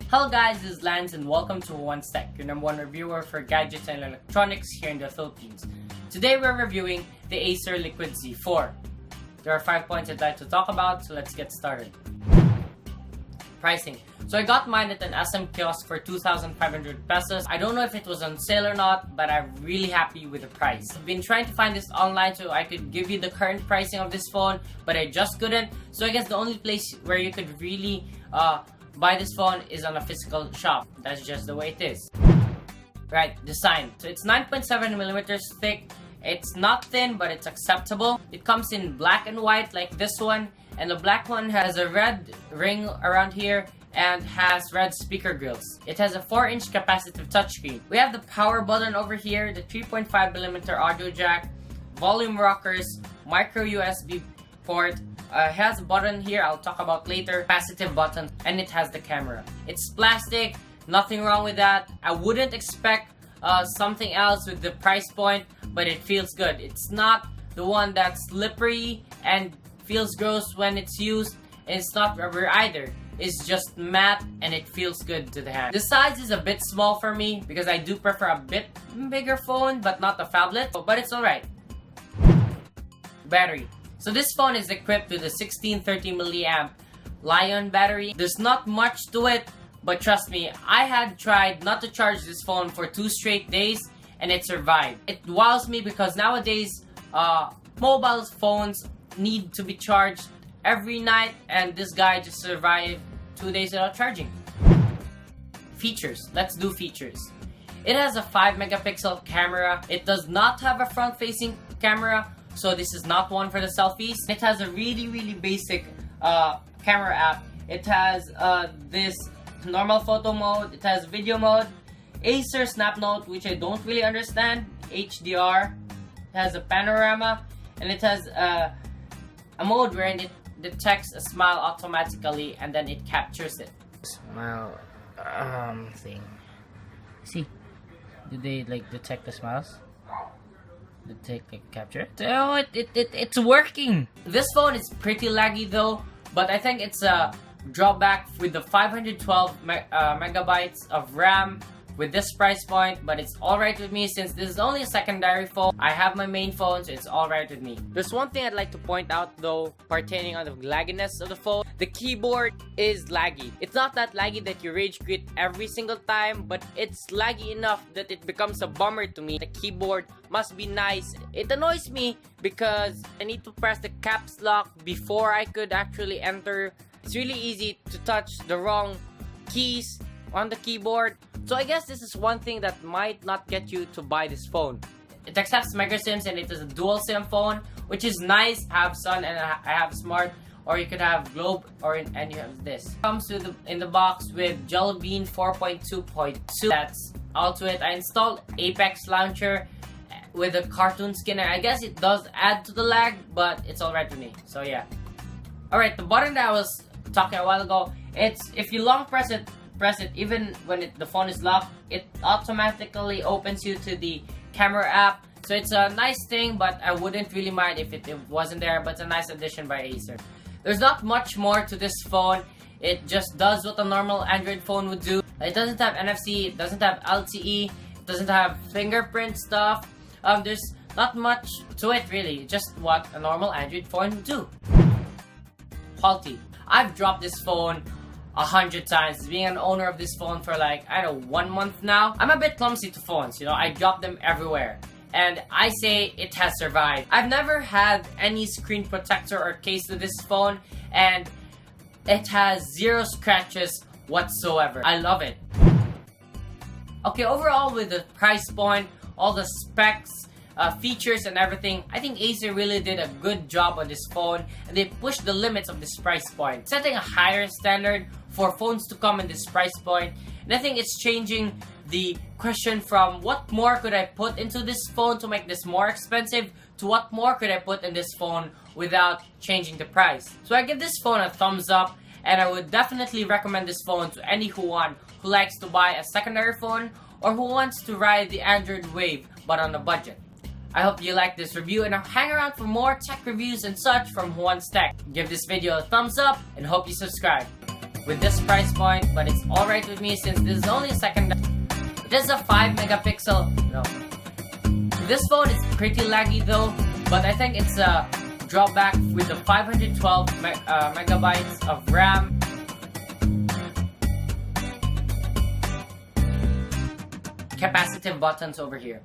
Hello guys, this is Lance and welcome to Juan's Tech, your #1 reviewer for gadgets and electronics here in the Philippines. Today we're reviewing the Acer Liquid Z4. There are 5 points I'd like to talk about, so let's get started. Pricing. So I got mine at an SM kiosk for 2,500 pesos. I don't know if it was on sale or not, but I'm really happy with the price. I've been trying to find this online so I could give you the current pricing of this phone, but I just couldn't. So I guess the only place where you could really buy this phone is on a physical shop. That's just the way it is. Right, design. So it's 9.7mm thick. It's not thin, but it's acceptable. It comes in black and white like this one, and the black one has a red ring around here and has red speaker grills. It has a 4-inch capacitive touchscreen. We have the power button over here, the 3.5mm audio jack, volume rockers, micro USB port. It has a button here I'll talk about later, capacitive button, and it has the camera. It's plastic, nothing wrong with that. I wouldn't expect something else with the price point, but it feels good. It's not the one that's slippery and feels gross when it's used, and it's not rubber either. It's just matte and it feels good to the hand. The size is a bit small for me because I do prefer a bit bigger phone, but not the phablet, but it's alright. Battery. So this phone is equipped with a 1630 mAh Lion battery. There's not much to it, but trust me, I had tried not to charge this phone for 2 straight days and it survived. It wows me because nowadays mobile phones need to be charged every night, and this guy just survived 2 days without charging. Features. Let's do features. It has a 5-megapixel camera. It does not have a front-facing camera, so this is not one for the selfies. It has a really basic camera app. It has this normal photo mode. It has video mode. Acer Snap Note, which I don't really understand. HDR. It has a panorama, and it has a mode wherein it detects a smile automatically and then it captures it. Smile thing. See? Do they like detect the smiles? Detect, like, capture? Oh, it's working! This phone is pretty laggy though, but I think it's a drawback with the 512 megabytes of RAM with this price point, but it's alright with me since this is only a secondary phone. I have my main phone, so it's alright with me. There's one thing I'd like to point out though, pertaining on the lagginess of the phone. The keyboard is laggy. It's not that laggy that you rage quit every single time, but it's laggy enough that it becomes a bummer to me. The keyboard must be nice. It annoys me because I need to press the caps lock before I could actually enter. It's really easy to touch the wrong keys on the keyboard. So I guess this is one thing that might not get you to buy this phone. It accepts micro SIMs and it is a dual SIM phone, which is nice. I have Sun and I have Smart, or you could have Globe, and you have this. Comes with in the box with Jelly Bean 4.2.2. That's all to it. I installed Apex Launcher with a cartoon skin, and I guess it does add to the lag, but it's alright with me. So yeah. Alright, the button that I was talking a while ago, it's if you long press it even when the phone is locked, it automatically opens you to the camera app. So it's a nice thing, but I wouldn't really mind if it wasn't there, but it's a nice addition by Acer. There's not much more to this phone. It just does what a normal Android phone would do. It doesn't have NFC, it doesn't have LTE, it doesn't have fingerprint stuff. There's not much to it really, just what a normal Android phone would do. Quality. I've dropped this phone 100 times. Being an owner of this phone for like, I don't know, 1 month now. I'm a bit clumsy to phones, you know, I drop them everywhere. And I say it has survived. I've never had any screen protector or case to this phone, and it has 0 scratches whatsoever. I love it. Okay, overall with the price point, all the specs, features and everything, I think Acer really did a good job on this phone, and they pushed the limits of this price point, setting a higher standard for phones to come in this price point. And I think it's changing the question from what more could I put into this phone to make this more expensive to what more could I put in this phone without changing the price. So I give this phone a thumbs up, and I would definitely recommend this phone to anyone who likes to buy a secondary phone or who wants to ride the Android wave but on a budget. I hope you like this review, and I'll hang around for more tech reviews and such from Juan's Tech. Give this video a thumbs up and hope you subscribe. with this price point, but it's alright with me since this is only a second. It is a 5 megapixel. No. This phone is pretty laggy though, but I think it's a drawback with the 512 megabytes of RAM. Capacitive buttons over here.